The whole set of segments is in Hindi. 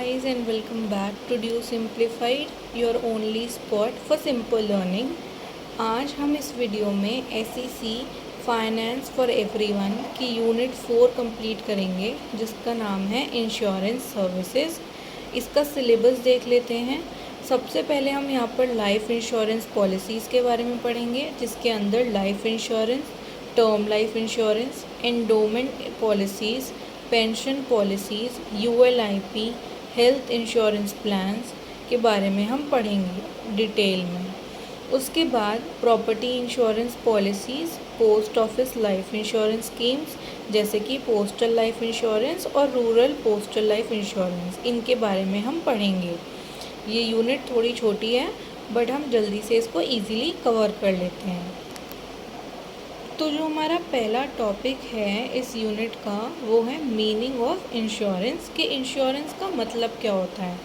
guys and welcome back to Due Simplified, your only spot for simple learning। आज हम इस वीडियो में SEC फाइनेंस फॉर एवरीवन की यूनिट 4 कंप्लीट करेंगे, जिसका नाम है इंश्योरेंस सर्विसेज। इसका सिलेबस देख लेते हैं। सबसे पहले हम यहाँ पर लाइफ इंश्योरेंस पॉलिसीज़ के बारे में पढ़ेंगे, जिसके अंदर life insurance, term life insurance, endowment policies, pension policies, ULIP, health insurance plans के बारे में हम पढ़ेंगे डिटेल में। उसके बाद property insurance policies, post office life insurance schemes जैसे कि पोस्टल लाइफ इंश्योरेंस और रूरल पोस्टल लाइफ इंश्योरेंस, इनके बारे में हम पढ़ेंगे। ये यूनिट थोड़ी छोटी है, बट हम जल्दी से इसको इजीली कवर कर लेते हैं। तो जो हमारा पहला टॉपिक है इस यूनिट का, वो है मीनिंग ऑफ इंश्योरेंस, कि इंश्योरेंस का मतलब क्या होता है।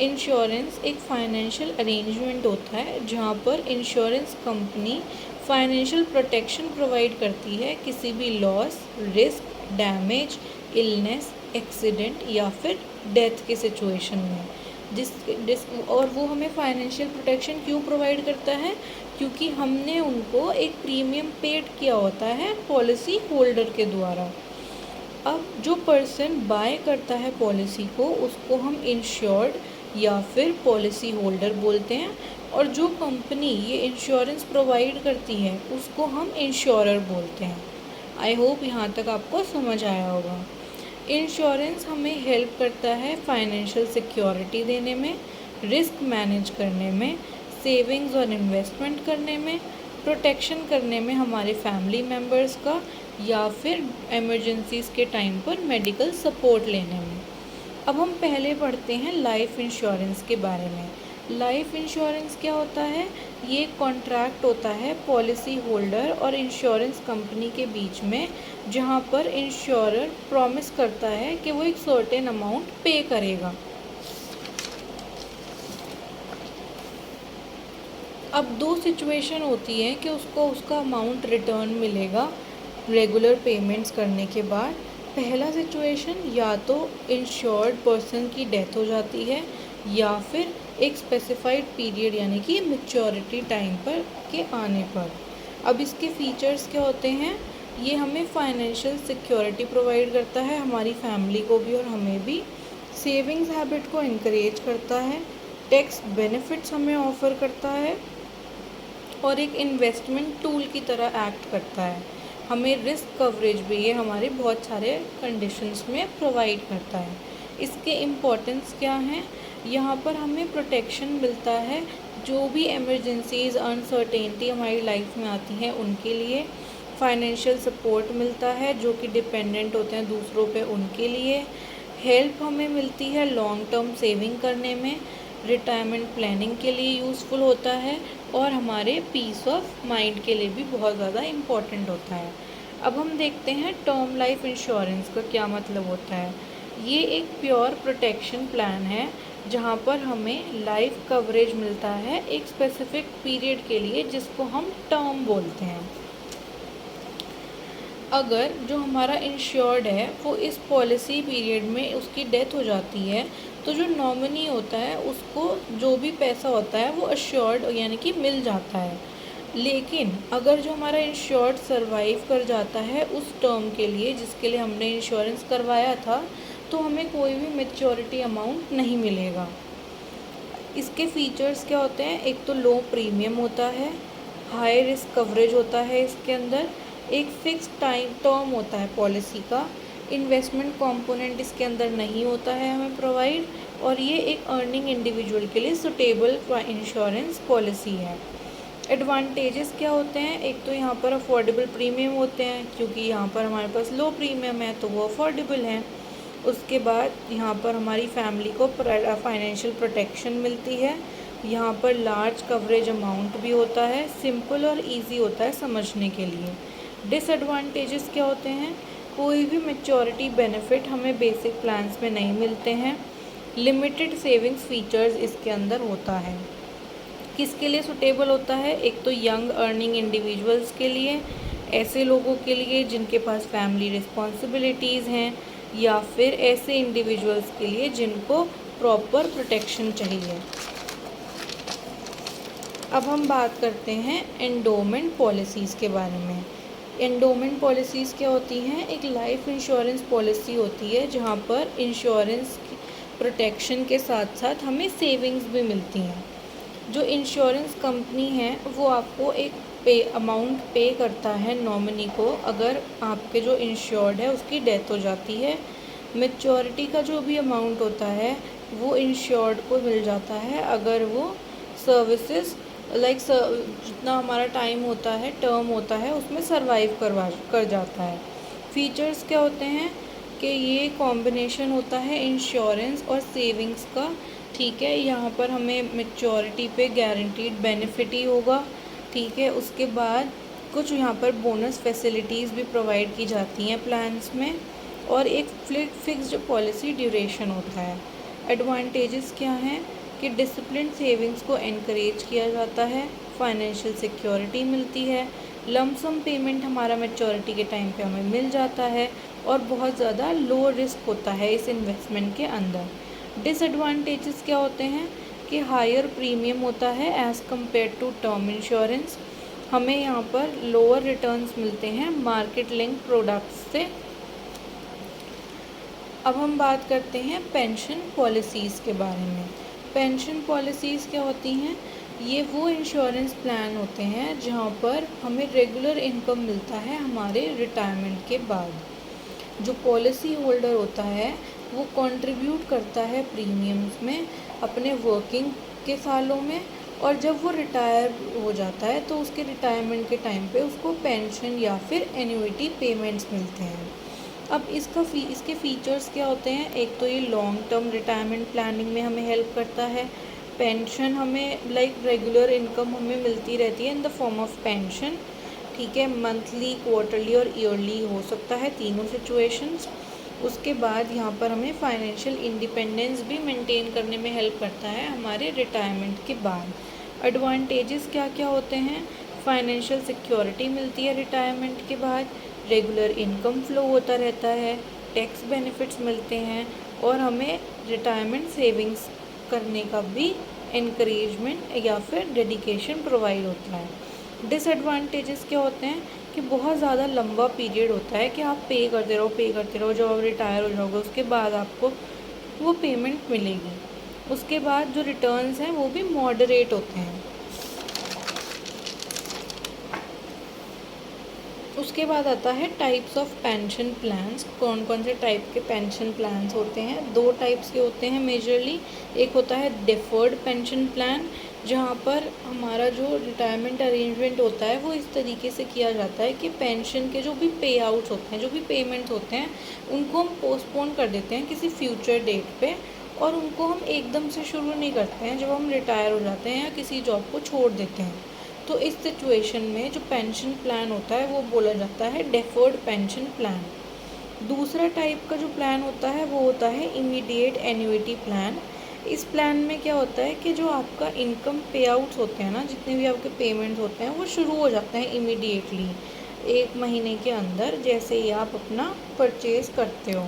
इंश्योरेंस एक फाइनेंशियल अरेंजमेंट होता है जहाँ पर insurance company financial protection provide करती है किसी भी loss, risk, damage, illness, accident या फिर डेथ के सिचुएशन में। और वो हमें फाइनेंशियल प्रोटेक्शन क्यों प्रोवाइड करता है? क्योंकि हमने उनको एक प्रीमियम पेड किया होता है पॉलिसी होल्डर के द्वारा। अब जो पर्सन बाय करता है पॉलिसी को, उसको हम इंश्योर्ड या फिर पॉलिसी होल्डर बोलते हैं, और जो कंपनी ये इंश्योरेंस प्रोवाइड करती है उसको हम इंश्योरर बोलते हैं। आई होप यहाँ तक आपको समझ आया होगा। इंश्योरेंस हमें हेल्प करता है फाइनेंशियल सिक्योरिटी देने में, रिस्क मैनेज करने में, सेविंग्स और इन्वेस्टमेंट करने में, प्रोटेक्शन करने में हमारे फैमिली मेम्बर्स का, या फिर इमरजेंसीज़ के टाइम पर मेडिकल सपोर्ट लेने में। अब हम पहले पढ़ते हैं लाइफ इंश्योरेंस के बारे में। लाइफ इंश्योरेंस क्या होता है? ये कॉन्ट्रैक्ट होता है पॉलिसी होल्डर और इंश्योरेंस कंपनी के बीच में, जहाँ पर इंश्योरर प्रॉमिस करता है कि वो एक सर्टेन अमाउंट पे करेगा। अब दो सिचुएशन होती है कि उसको उसका अमाउंट रिटर्न मिलेगा रेगुलर पेमेंट्स करने के बाद। पहला सिचुएशन, या तो इंश्योर्ड पर्सन की डेथ हो जाती है, या फिर एक स्पेसिफाइड पीरियड यानी कि मैच्योरिटी टाइम पर के आने पर। अब इसके फीचर्स क्या होते हैं? ये हमें फाइनेंशियल सिक्योरिटी प्रोवाइड करता है, हमारी फैमिली को भी और हमें भी। सेविंग्स हैबिट को इनकरेज करता है, टैक्स बेनिफिट्स हमें ऑफ़र करता है, और एक इन्वेस्टमेंट टूल की तरह एक्ट करता है। हमें रिस्क कवरेज भी ये हमारे बहुत सारे कंडीशंस में प्रोवाइड करता है। इसके इम्पोर्टेंस क्या हैं? यहाँ पर हमें प्रोटेक्शन मिलता है जो भी इमरजेंसीज़, अनसर्टेनिटी हमारी लाइफ में आती हैं उनके लिए। फाइनेंशियल सपोर्ट मिलता है जो कि डिपेंडेंट होते हैं दूसरों पे, उनके लिए। हेल्प हमें मिलती है लॉन्ग टर्म सेविंग करने में, रिटायरमेंट प्लानिंग के लिए यूज़फुल होता है, और हमारे पीस ऑफ माइंड के लिए भी बहुत ज़्यादा इम्पॉर्टेंट होता है। अब हम देखते हैं टर्म लाइफ इंश्योरेंस का क्या मतलब होता है। ये एक प्योर प्रोटेक्शन प्लान है जहाँ पर हमें लाइफ कवरेज मिलता है एक स्पेसिफिक पीरियड के लिए, जिसको हम टर्म बोलते हैं। अगर जो हमारा इंश्योर्ड है वो इस पॉलिसी पीरियड में उसकी डेथ हो जाती है, तो जो नॉमिनी होता है उसको जो भी पैसा होता है वो अश्योर्ड यानी कि मिल जाता है। लेकिन अगर जो हमारा इंश्योर्ड सरवाइव कर जाता है उस टर्म के लिए जिसके लिए हमने इंश्योरेंस करवाया था, तो हमें कोई भी मैच्योरिटी अमाउंट नहीं मिलेगा। इसके फीचर्स क्या होते हैं? एक तो लो प्रीमियम होता है, हाई रिस्क कवरेज होता है इसके अंदर, एक फ़िक्स टाइम टर्म होता है पॉलिसी का, इन्वेस्टमेंट कंपोनेंट इसके अंदर नहीं होता है हमें प्रोवाइड, और ये एक अर्निंग इंडिविजुअल के लिए सुटेबल इंश्योरेंस पॉलिसी है। एडवांटेजेस क्या होते हैं? एक तो यहाँ पर अफोर्डेबल प्रीमियम होते हैं, क्योंकि यहाँ पर हमारे पास लो प्रीमियम है तो वो अफोर्डेबल हैं। उसके बाद यहाँ पर हमारी फैमिली को फाइनेंशियल प्रोटेक्शन मिलती है। यहाँ पर लार्ज कवरेज अमाउंट भी होता है, सिंपल और इजी होता है समझने के लिए। डिसएडवांटेजेस क्या होते हैं? कोई भी मैच्योरिटी बेनिफिट हमें बेसिक प्लान्स में नहीं मिलते हैं। लिमिटेड सेविंग्स फीचर्स इसके अंदर होता है। किसके लिए सुटेबल होता है? एक तो यंग अर्निंग इंडिविजुअल्स के लिए, ऐसे लोगों के लिए जिनके पास फैमिली रिस्पॉन्सिबिलिटीज़ हैं, या फिर ऐसे इंडिविजुअल्स के लिए जिनको प्रॉपर प्रोटेक्शन चाहिए। अब हम बात करते हैं एंडोमेंट पॉलिसीज़ के बारे में। एंडोमेंट पॉलिसीज़ क्या होती हैं? एक लाइफ इंश्योरेंस पॉलिसी होती है जहाँ पर इंश्योरेंस प्रोटेक्शन के साथ साथ हमें सेविंग्स भी मिलती हैं। जो इंश्योरेंस कंपनी है वो आपको एक अमाउंट पे करता है नॉमिनी को, अगर आपके जो इंश्योर्ड है उसकी डेथ हो जाती है। मैच्योरिटी का जो भी अमाउंट होता है वो इंश्योर्ड को मिल जाता है अगर वो सर्विसेज जितना हमारा टाइम होता है, टर्म होता है, उसमें सरवाइव कर जाता है। फीचर्स क्या होते हैं कि ये कॉम्बिनेशन होता है इंश्योरेंस और सेविंग्स का। ठीक है, यहाँ पर हमें मैच्योरिटी पे गारंटीड बेनिफिट ही होगा। ठीक है, उसके बाद कुछ यहाँ पर बोनस फैसिलिटीज़ भी प्रोवाइड की जाती हैं प्लान्स में, और एक फिक्स्ड पॉलिसी ड्यूरेशन होता है। एडवांटेजेस क्या हैं कि डिसिप्लिन सेविंग्स को एनकरेज किया जाता है, फाइनेंशियल सिक्योरिटी मिलती है, लमसम पेमेंट हमारा मैच्योरिटी के टाइम पे हमें मिल जाता है, और बहुत ज़्यादा लो रिस्क होता है इस इन्वेस्टमेंट के अंदर। डिसएडवांटेजेस क्या होते हैं कि हायर प्रीमियम होता है as compare to term insurance. हमें यहाँ पर लोअर रिटर्न्स मिलते हैं मार्केट लिंक प्रोडक्ट्स से। अब हम बात करते हैं पेंशन पॉलिसीज़ के बारे में। पेंशन पॉलिसीज़ क्या होती हैं? ये वो इंश्योरेंस प्लान होते हैं जहाँ पर हमें रेगुलर इनकम मिलता है हमारे रिटायरमेंट के बाद। जो पॉलिसी होल्डर होता है वो कंट्रीब्यूट करता है प्रीमियम्स में अपने वर्किंग के सालों में, और जब वो रिटायर हो जाता है तो उसके रिटायरमेंट के टाइम पे उसको पेंशन या फिर एन्युइटी पेमेंट्स मिलते हैं। अब इसके फ़ीचर्स क्या होते हैं? एक तो ये लॉन्ग टर्म रिटायरमेंट प्लानिंग में हमें हेल्प करता है। पेंशन हमें रेगुलर इनकम हमें मिलती रहती है in the form of pension. ठीक है, मंथली, क्वार्टरली और ईयरली हो सकता है, तीनों सिचुएशंस। उसके बाद यहाँ पर हमें फाइनेंशियल इंडिपेंडेंस भी मेंटेन करने में हेल्प करता है हमारे रिटायरमेंट के बाद। एडवांटेजेस क्या क्या होते हैं? फाइनेंशियल सिक्योरिटी मिलती है रिटायरमेंट के बाद, रेगुलर इनकम फ्लो होता रहता है, टैक्स बेनिफिट्स मिलते हैं, और हमें रिटायरमेंट सेविंग्स करने का भी इनकरेजमेंट या फिर डेडिकेशन प्रोवाइड होता है। डिसएडवांटेजेस क्या होते हैं कि बहुत ज़्यादा लंबा पीरियड होता है कि आप पे करते रहो, जब आप रिटायर हो जाओगे उसके बाद आपको वो पेमेंट मिलेगी। उसके बाद जो रिटर्न्स हैं वो भी मॉडरेट होते हैं। उसके बाद आता है टाइप्स ऑफ पेंशन प्लान्स। कौन कौन से टाइप के पेंशन प्लान्स होते हैं? दो टाइप्स के होते हैं मेजरली। एक होता है डिफर्ड पेंशन प्लान, जहाँ पर हमारा जो रिटायरमेंट अरेंजमेंट होता है वो इस तरीके से किया जाता है कि पेंशन के जो भी पे आउट्स होते हैं, जो भी पेमेंट्स होते हैं, उनको हम पोस्टपोन कर देते हैं किसी फ्यूचर डेट पे, और उनको हम एकदम से शुरू नहीं करते हैं जब हम रिटायर हो जाते हैं या किसी जॉब को छोड़ देते हैं। तो इस सिचुएशन में जो पेंशन प्लान होता है वो बोला जाता है डेफर्ड पेंशन प्लान। दूसरा टाइप का जो प्लान होता है वो होता है इमीडिएट एन्युइटी प्लान। इस प्लान में क्या होता है कि जो आपका इनकम पे आउट्स होते हैं ना, जितने भी आपके पेमेंट्स होते हैं वो शुरू हो जाते हैं इमीडिएटली, 1 महीने के अंदर जैसे ही आप अपना परचेज़ करते हो।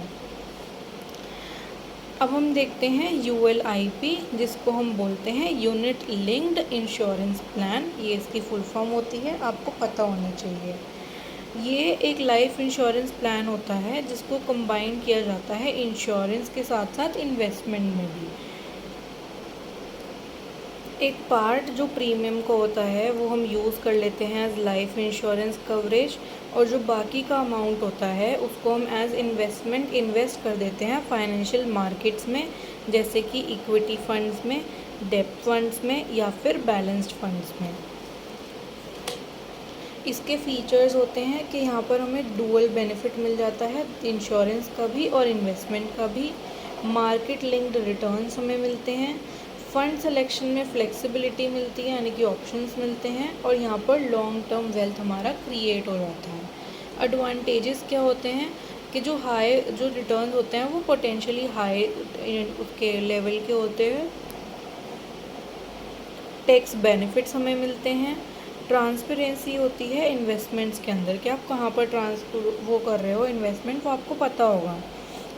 अब हम देखते हैं ULIP, जिसको हम बोलते हैं यूनिट लिंक्ड इंश्योरेंस प्लान। ये इसकी फुल फॉर्म होती है, आपको पता होना चाहिए। ये एक लाइफ इंश्योरेंस प्लान होता है जिसको कंबाइन किया जाता है इंश्योरेंस के साथ साथ इन्वेस्टमेंट में भी। एक पार्ट जो प्रीमियम का होता है वो हम यूज़ कर लेते हैं एज लाइफ इंश्योरेंस कवरेज, और जो बाकी का अमाउंट होता है उसको हम एज इन्वेस्टमेंट इन्वेस्ट कर देते हैं फाइनेंशियल मार्केट्स में, जैसे कि इक्विटी फंड्स में, डेब्ट फंड्स में या फिर बैलेंस्ड फंड्स में। इसके फीचर्स होते हैं कि यहाँ पर हमें डुअल बेनिफिट मिल जाता है, इंश्योरेंस का भी और इन्वेस्टमेंट का भी। मार्केट लिंक्ड रिटर्न्स हमें मिलते हैं, फ़ंड सिलेक्शन में फ्लेक्सिबिलिटी मिलती है यानी कि ऑप्शंस मिलते हैं, और यहाँ पर लॉन्ग टर्म वेल्थ हमारा क्रिएट हो जाता है। एडवांटेजेस क्या होते हैं कि जो रिटर्न्स होते हैं वो पोटेंशियली हाई उसके लेवल के होते हैं। टैक्स बेनिफिट्स हमें मिलते हैं, ट्रांसपेरेंसी होती है इन्वेस्टमेंट्स के अंदर कि आप कहाँ पर वो कर रहे हो इन्वेस्टमेंट, वो आपको पता होगा।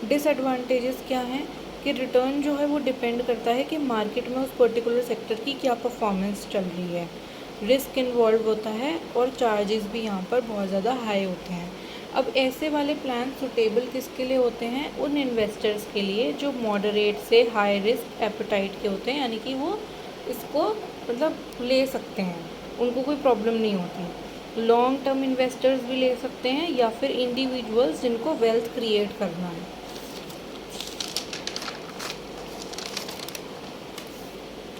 डिसएडवांटेजेस क्या हैं कि रिटर्न जो है वो डिपेंड करता है कि मार्केट में उस पर्टिकुलर सेक्टर की क्या परफॉर्मेंस चल रही है, रिस्क इन्वॉल्व होता है और चार्जेस भी यहाँ पर बहुत ज़्यादा हाई होते हैं। अब ऐसे वाले प्लान सुटेबल किसके लिए होते हैं? उन इन्वेस्टर्स के लिए जो मॉडरेट से हाई रिस्क एपेटाइट के होते हैं, यानी कि वो इसको मतलब ले सकते हैं, उनको कोई प्रॉब्लम नहीं होती। लॉन्ग टर्म इन्वेस्टर्स भी ले सकते हैं या फिर इंडिविजुअल्स जिनको वेल्थ क्रिएट करना है।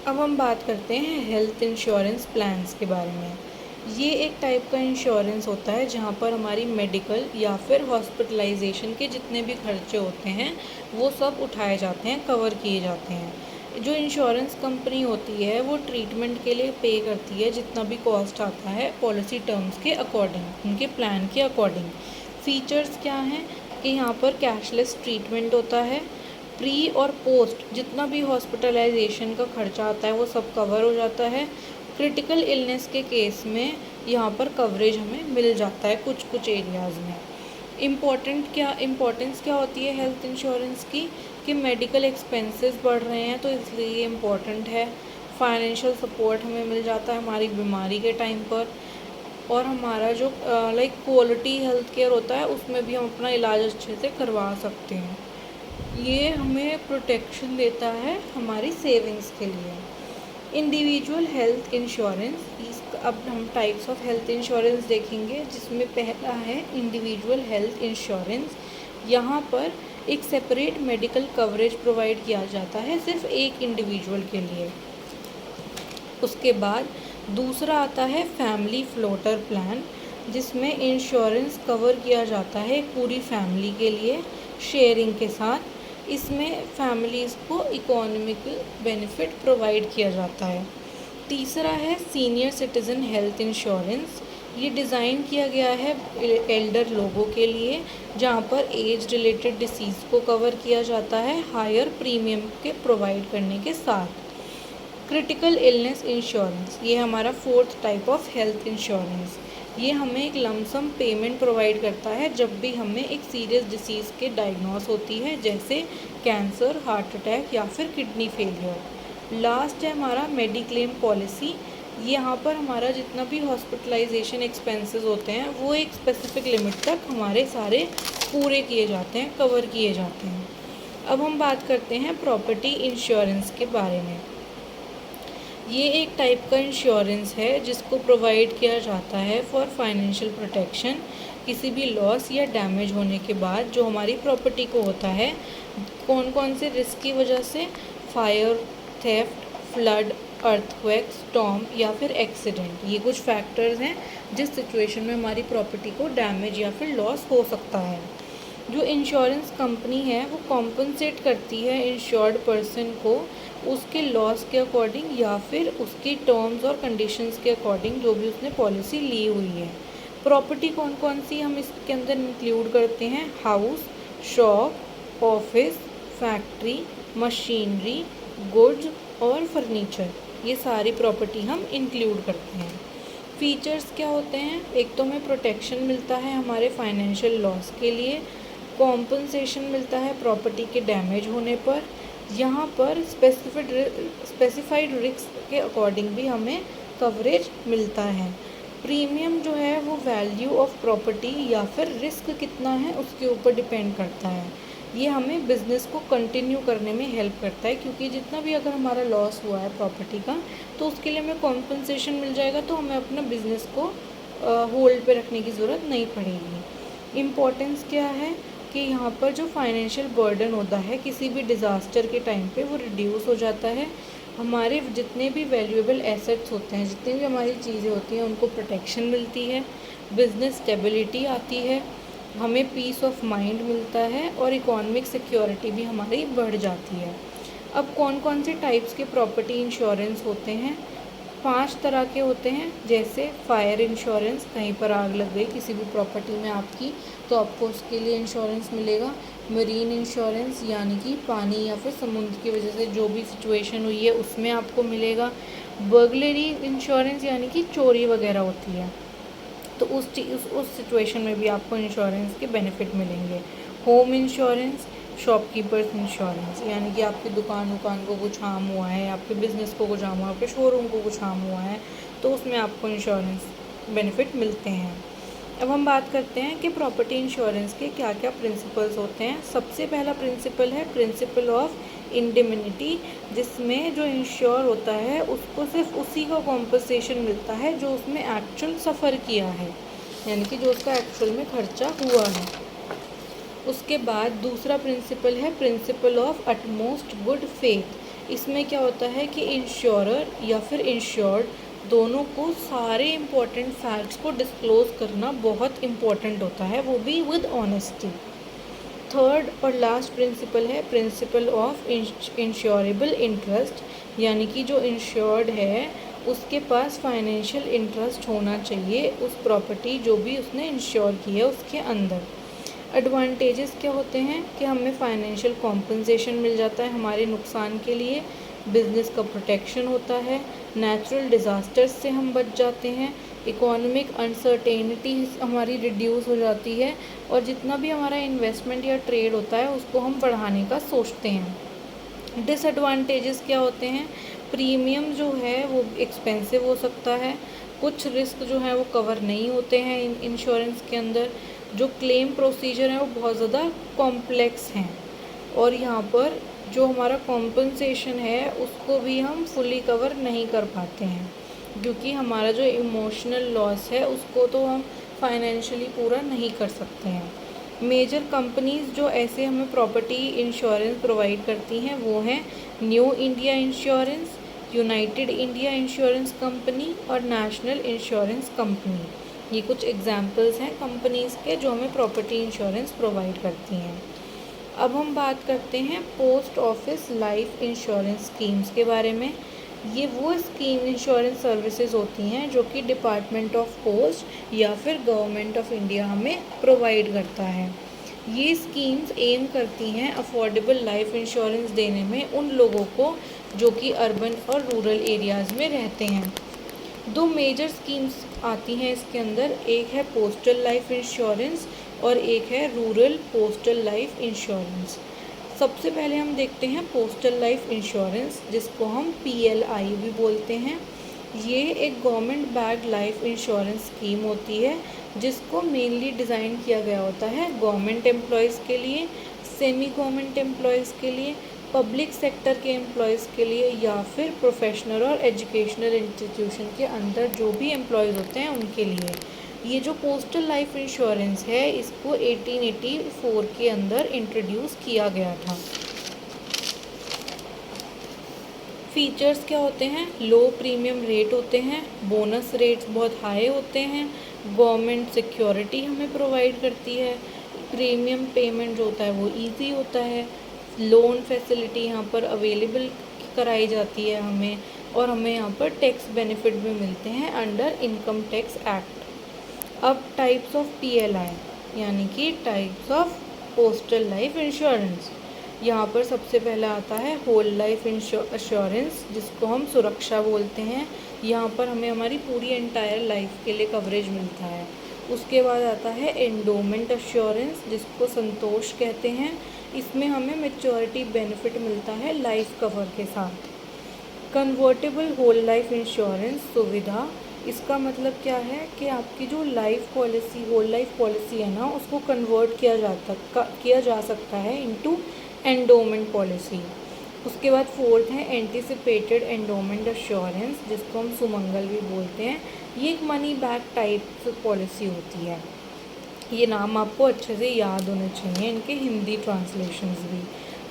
अब हम बात करते हैं हेल्थ इंश्योरेंस प्लान्स के बारे में। ये एक टाइप का इंश्योरेंस होता है जहाँ पर हमारी मेडिकल या फिर हॉस्पिटलाइजेशन के जितने भी खर्चे होते हैं वो सब उठाए जाते हैं, कवर किए जाते हैं। जो इंश्योरेंस कंपनी होती है वो ट्रीटमेंट के लिए पे करती है जितना भी कॉस्ट आता है पॉलिसी टर्म्स के अकॉर्डिंग, उनके प्लान के अकॉर्डिंग। फीचर्स क्या हैं कि यहाँ पर कैशलेस ट्रीटमेंट होता है, प्री और पोस्ट जितना भी हॉस्पिटलाइजेशन का खर्चा आता है वो सब कवर हो जाता है। क्रिटिकल इलनेस के केस में यहाँ पर कवरेज हमें मिल जाता है कुछ कुछ एरियाज़ में। इम्पोर्टेंस क्या होती है हेल्थ इंश्योरेंस की कि मेडिकल एक्सपेंसेस बढ़ रहे हैं तो इसलिए ये इम्पॉर्टेंट है। फाइनेंशियल सपोर्ट हमें मिल जाता है हमारी बीमारी के टाइम पर, और हमारा जो क्वालिटी हेल्थ केयर होता है उसमें भी हम अपना इलाज अच्छे से करवा सकते हैं। ये हमें प्रोटेक्शन देता है हमारी सेविंग्स के लिए। इंडिविजुअल हेल्थ इंश्योरेंस, अब हम टाइप्स ऑफ हेल्थ इंश्योरेंस देखेंगे जिसमें पहला है इंडिविजुअल हेल्थ इंश्योरेंस। यहाँ पर एक सेपरेट मेडिकल कवरेज प्रोवाइड किया जाता है सिर्फ एक इंडिविजुअल के लिए। उसके बाद दूसरा आता है फैमिली फ्लोटर प्लान, जिसमें इंश्योरेंस कवर किया जाता है पूरी फैमिली के लिए शेयरिंग के साथ। इसमें फैमिलीज़ को इकोनॉमिकल बेनिफिट प्रोवाइड किया जाता है। तीसरा है सीनियर सिटीज़न हेल्थ इंश्योरेंस। ये डिज़ाइन किया गया है एल्डर लोगों के लिए जहाँ पर एज रिलेटेड डिसीज़ को कवर किया जाता है हायर प्रीमियम के प्रोवाइड करने के साथ। क्रिटिकल इलनेस इंश्योरेंस, ये हमारा fourth type of health insurance. ये हमें एक लमसम पेमेंट प्रोवाइड करता है जब भी हमें एक सीरियस डिसीज़ के डायग्नोस होती है, जैसे कैंसर, हार्ट अटैक या फिर किडनी फेलियर। लास्ट है हमारा मेडिक्लेम पॉलिसी। यहाँ पर हमारा जितना भी हॉस्पिटलाइजेशन एक्सपेंसेस होते हैं वो एक स्पेसिफिक लिमिट तक हमारे सारे पूरे किए जाते हैं, कवर किए जाते हैं। अब हम बात करते हैं प्रॉपर्टी इंश्योरेंस के बारे में। ये एक टाइप का इंश्योरेंस है जिसको प्रोवाइड किया जाता है फॉर फाइनेंशियल प्रोटेक्शन। किसी भी लॉस या डैमेज होने के बाद जो हमारी प्रॉपर्टी को होता है, कौन कौन से रिस्क की वजह से, fire, theft, flood, earthquake, storm या फिर एक्सीडेंट, ये कुछ फैक्टर्स हैं जिस सिचुएशन में हमारी प्रॉपर्टी को डैमेज या फिर लॉस हो सकता है। जो इंश्योरेंस कंपनी है वो कॉम्पनसेट करती है इंश्योर्ड पर्सन को उसके लॉस के अकॉर्डिंग या फिर उसकी टर्म्स और कंडीशंस के अकॉर्डिंग जो भी उसने पॉलिसी ली हुई है। प्रॉपर्टी कौन कौन सी हम इसके अंदर इंक्लूड करते हैं? House, shop, office, factory, machinery, goods और फर्नीचर, ये सारी प्रॉपर्टी हम इंक्लूड करते हैं। फीचर्स क्या होते हैं? एक तो हमें प्रोटेक्शन मिलता है हमारे फाइनेंशियल लॉस के लिए, कॉम्पनसेशन मिलता है प्रॉपर्टी के डैमेज होने पर, यहाँ पर स्पेसिफाइड रिस्क के अकॉर्डिंग भी हमें कवरेज मिलता है। प्रीमियम जो है वो वैल्यू ऑफ प्रॉपर्टी या फिर रिस्क कितना है उसके ऊपर डिपेंड करता है। ये हमें बिज़नेस को कंटिन्यू करने में हेल्प करता है, क्योंकि जितना भी अगर हमारा लॉस हुआ है प्रॉपर्टी का तो उसके लिए हमें कॉम्पनसेशन मिल जाएगा, तो हमें अपना बिज़नेस को होल्ड पे रखने की ज़रूरत नहीं पड़ेगी। इम्पोर्टेंस क्या है कि यहाँ पर जो फाइनेंशियल बर्डन होता है किसी भी डिज़ास्टर के टाइम पे वो रिड्यूस हो जाता है। हमारे जितने भी वैल्यूएबल एसेट्स होते हैं, जितनी भी हमारी चीज़ें होती हैं, उनको प्रोटेक्शन मिलती है, बिज़नेस स्टेबिलिटी आती है, हमें पीस ऑफ माइंड मिलता है और इकोनॉमिक सिक्योरिटी भी हमारी बढ़ जाती है। अब कौन कौन से टाइप्स के प्रॉपर्टी इंश्योरेंस होते हैं? 5 तरह के होते हैं। जैसे फायर इंश्योरेंस, कहीं पर आग लग गई किसी भी प्रॉपर्टी में आपकी तो आपको उसके लिए इंश्योरेंस मिलेगा। मरीन इंश्योरेंस, यानी कि पानी या फिर समुद्र की वजह से जो भी सिचुएशन हुई है उसमें आपको मिलेगा। बर्गलरी इंश्योरेंस, यानी कि चोरी वगैरह होती है तो उस सिचुएशन में भी आपको इंश्योरेंस के बेनिफिट मिलेंगे। होम इंश्योरेंस, शॉपकीपर्स इंश्योरेंस, यानी कि आपकी दुकान को कुछ हार्म हुआ है, आपके बिज़नेस को कुछ हार्म हुआ है, आपके शोरूम को कुछ हार्म हुआ है, तो उसमें आपको इंश्योरेंस बेनिफिट मिलते हैं। अब हम बात करते हैं कि प्रॉपर्टी इंश्योरेंस के क्या क्या प्रिंसिपल्स होते हैं। सबसे पहला प्रिंसिपल है प्रिंसिपल ऑफ इंडेमनिटी, जिसमें जो इंश्योर होता है उसको सिर्फ उसी का कॉम्पनसेशन मिलता है जो उसने एक्चुअल सफ़र किया है, यानी कि जो उसका एक्चुअल में खर्चा हुआ है। उसके बाद दूसरा प्रिंसिपल है principle of utmost good faith. इसमें क्या होता है कि इंश्योरर या फिर इंश्योर्ड दोनों को सारे इम्पोर्टेंट फैक्ट्स को डिस्क्लोज़ करना बहुत इम्पोर्टेंट होता है, वो भी विद ऑनेस्टी। थर्ड और लास्ट प्रिंसिपल है प्रिंसिपल ऑफ इंश्योरेबल इंटरेस्ट, यानी कि जो इंश्योर्ड है उसके पास फाइनेंशियल इंटरेस्ट होना चाहिए उस प्रॉपर्टी जो भी उसने इंश्योर की है उसके अंदर। एडवांटेजेस क्या होते हैं कि हमें फाइनेंशियल कॉम्पनसेशन मिल जाता है हमारे नुकसान के लिए, बिजनेस का प्रोटेक्शन होता है, नेचुरल डिज़ास्टर्स से हम बच जाते हैं, इकोनॉमिक अनसर्टेनिटी हमारी रिड्यूस हो जाती है, और जितना भी हमारा इन्वेस्टमेंट या ट्रेड होता है उसको हम बढ़ाने का सोचते हैं। डिसएडवांटेजेस क्या होते हैं, प्रीमियम जो है वो एक्सपेंसिव हो सकता है, कुछ रिस्क जो है वो कवर नहीं होते हैं इंश्योरेंस के अंदर, जो क्लेम प्रोसीजर है वो बहुत ज़्यादा कॉम्प्लेक्स हैं, और यहाँ पर जो हमारा कॉम्पनसेशन है उसको भी हम फुली कवर नहीं कर पाते हैं, क्योंकि हमारा जो इमोशनल लॉस है उसको तो हम फाइनेंशियली पूरा नहीं कर सकते हैं। मेजर कंपनीज़ जो ऐसे हमें प्रॉपर्टी इंश्योरेंस प्रोवाइड करती हैं वो हैं new India insurance, United India insurance company और नेशनल इंश्योरेंस कंपनी। ये कुछ एग्जाम्पल्स हैं कंपनीज़ के जो हमें प्रॉपर्टी इंश्योरेंस प्रोवाइड करती हैं। अब हम बात करते हैं post office life insurance schemes के बारे में। ये वो स्कीम इंश्योरेंस सर्विसेज होती हैं जो कि डिपार्टमेंट ऑफ पोस्ट या फिर गवर्नमेंट ऑफ इंडिया हमें प्रोवाइड करता है। ये स्कीम्स एम करती हैं अफोर्डेबल लाइफ इंश्योरेंस देने में उन लोगों को जो कि अर्बन और रूरल एरियाज़ में रहते हैं। दो मेजर स्कीम्स आती हैं इसके अंदर, एक है पोस्टल लाइफ इंश्योरेंस और एक है रूरल पोस्टल लाइफ इंश्योरेंस। सबसे पहले हम देखते हैं पोस्टल लाइफ इंश्योरेंस, जिसको हम PLI भी बोलते हैं। ये एक government backed life insurance scheme होती है जिसको मेनली डिज़ाइन किया गया होता है गवर्नमेंट एम्प्लॉयज़ के लिए, सेमी गवर्नमेंट एम्प्लॉयज़ के लिए, पब्लिक सेक्टर के एम्प्लॉयज़ के लिए, या फिर प्रोफेशनल और एजुकेशनल इंस्टीट्यूशन के अंदर जो भी एम्प्लॉयज़ होते हैं उनके लिए। ये जो पोस्टल लाइफ इंश्योरेंस है इसको 1884 के अंदर इंट्रोड्यूस किया गया था। फीचर्स क्या होते हैं, लो प्रीमियम रेट होते हैं, बोनस रेट्स बहुत हाई होते हैं, गवर्नमेंट सिक्योरिटी हमें प्रोवाइड करती है, प्रीमियम पेमेंट जो होता है वो इजी होता है, लोन फैसिलिटी यहाँ पर अवेलेबल कराई जाती है हमें, और हमें यहाँ पर टैक्स बेनिफिट भी मिलते हैं अंडर इनकम टैक्स एक्ट। अब टाइप्स ऑफ PLI यानी कि types of postal life insurance. यहाँ पर सबसे पहला आता है होल लाइफ इंश्योरेंस, जिसको हम सुरक्षा बोलते हैं। यहाँ पर हमें हमारी पूरी एंटायर लाइफ के लिए कवरेज मिलता है। उसके बाद आता है एंडोमेंट एश्योरेंस, जिसको संतोष कहते हैं। इसमें हमें मैच्योरिटी बेनिफिट मिलता है लाइफ कवर के साथ। कन्वर्टेबल होल लाइफ इंश्योरेंस सुविधा, इसका मतलब क्या है कि आपकी जो life policy whole life policy है ना उसको कन्वर्ट किया जा सकता है इनटू एंडोमेंट पॉलिसी। उसके बाद फोर्थ है एंटिसिपेटेड एंडोमेंट एश्योरेंस, जिसको हम सुमंगल भी बोलते हैं। ये एक मनी बैक टाइप पॉलिसी होती है। ये नाम आपको अच्छे से याद होने चाहिए, इनके हिंदी ट्रांसलेशंस भी।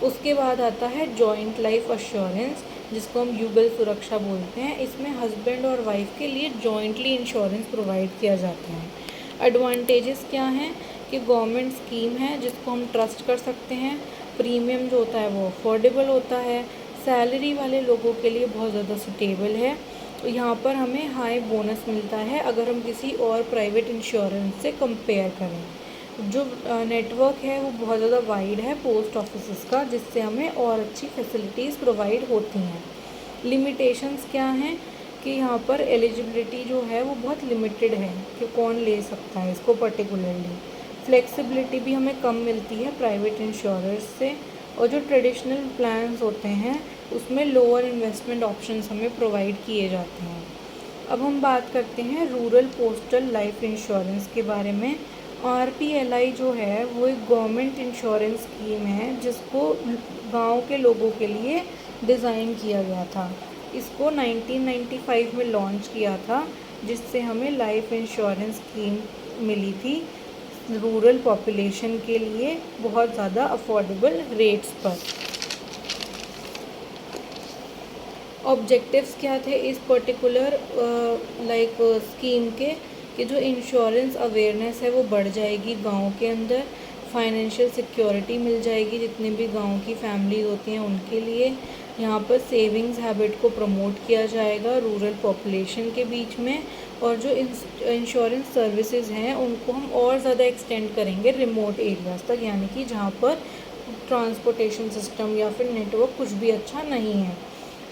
उसके बाद आता है जॉइंट लाइफ एश्योरेंस, जिसको हम युगल सुरक्षा बोलते हैं। इसमें हस्बैंड और वाइफ के लिए जॉइंटली इंश्योरेंस प्रोवाइड किया जाता है। एडवांटेजेस क्या हैं कि गवर्नमेंट स्कीम है जिसको हम ट्रस्ट कर सकते हैं, प्रीमियम जो होता है वो अफोर्डेबल होता है, सैलरी वाले लोगों के लिए बहुत ज़्यादा सुटेबल है। तो यहाँ पर हमें हाई बोनस मिलता है अगर हम किसी और प्राइवेट इंश्योरेंस से कंपेयर करें। जो नेटवर्क है वो बहुत ज़्यादा वाइड है पोस्ट ऑफिस का, जिससे हमें और अच्छी फैसिलिटीज़ प्रोवाइड होती हैं। लिमिटेशंस क्या हैं कि यहाँ पर एलिजिबिलिटी जो है वो बहुत लिमिटेड है कि कौन ले सकता है इसको पर्टिकुलरली। फ्लेक्सिबिलिटी भी हमें कम मिलती है प्राइवेट इंश्योरेंस से, और जो ट्रेडिशनल प्लान्स होते हैं उसमें लोअर इन्वेस्टमेंट ऑप्शंस हमें प्रोवाइड किए जाते हैं। अब हम बात करते हैं रूरल पोस्टल लाइफ इंश्योरेंस के बारे में। RPLI जो है वो एक गवर्नमेंट इंश्योरेंस स्कीम है जिसको गांव के लोगों के लिए डिज़ाइन किया गया था। इसको 1995 में लॉन्च किया था, जिससे हमें लाइफ इंश्योरेंस स्कीम मिली थी रूरल पॉपुलेशन के लिए बहुत ज़्यादा अफोर्डेबल रेट्स पर। ऑब्जेक्टिव्स क्या थे इस पर्टिकुलर स्कीम के, कि जो इंश्योरेंस अवेयरनेस है वो बढ़ जाएगी गांव के अंदर, फाइनेंशियल सिक्योरिटी मिल जाएगी जितने भी गांव की फैमिलीज होती हैं उनके लिए। यहाँ पर सेविंग्स हैबिट को प्रमोट किया जाएगा रूरल पॉपुलेशन के बीच में, और जो इंश्योरेंस सर्विसेज हैं उनको हम और ज़्यादा एक्सटेंड करेंगे रिमोट एरियाज़ तक, यानी कि जहाँ पर ट्रांसपोर्टेशन सिस्टम या फिर नेटवर्क कुछ भी अच्छा नहीं है।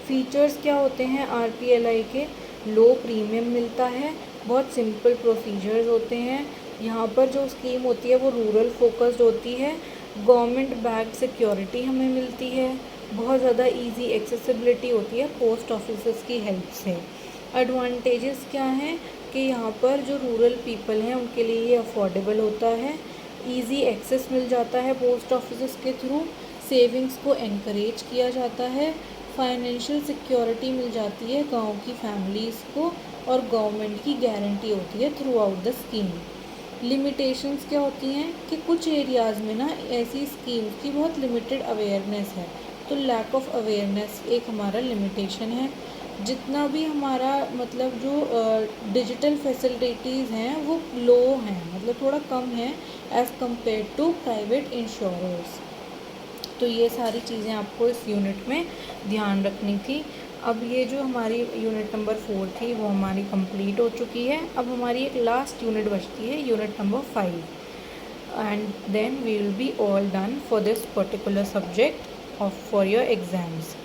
फीचर्स क्या होते हैं RPLI के? लो प्रीमियम मिलता है, बहुत सिंपल प्रोसीजर्स होते हैं। यहाँ पर जो स्कीम होती है वो रूरल फोकस्ड होती है, गवर्नमेंट बैक्ड सिक्योरिटी हमें मिलती है, बहुत ज़्यादा इजी एक्सेसिबिलिटी होती है पोस्ट ऑफिसेस की हेल्प से। एडवांटेजेस क्या हैं कि यहाँ पर जो रूरल पीपल हैं उनके लिए ये अफोर्डेबल होता है, इजी एक्सेस मिल जाता है पोस्ट ऑफिसेस के थ्रू, सेविंग्स को एनकरेज किया जाता है, फाइनेंशियल सिक्योरिटी मिल जाती है गांव की फैमिलीज़ को, और गवर्नमेंट की गारंटी होती है through out the scheme. Limitations क्या होती हैं कि कुछ एरियाज़ में ना ऐसी स्कीम्स की बहुत लिमिटेड अवेयरनेस है, तो लैक ऑफ अवेयरनेस एक हमारा लिमिटेशन है। जितना भी हमारा मतलब जो डिजिटल फैसिलिटीज़ हैं वो लो हैं, मतलब थोड़ा कम है as compare to private insurance. तो ये सारी चीज़ें आपको इस यूनिट में ध्यान रखनी थी। अब ये जो हमारी यूनिट नंबर 4 थी वो हमारी कंप्लीट हो चुकी है। अब हमारी एक लास्ट यूनिट बचती है, unit number 5, and then we will be all done for this particular subject of for your exams.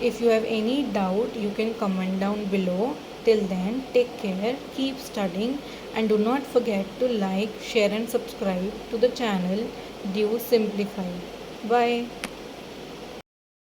If you have any doubt, you can comment down below. Till then, take care, keep studying, and do not forget to like, share and subscribe to the channel Do Simplify. Bye.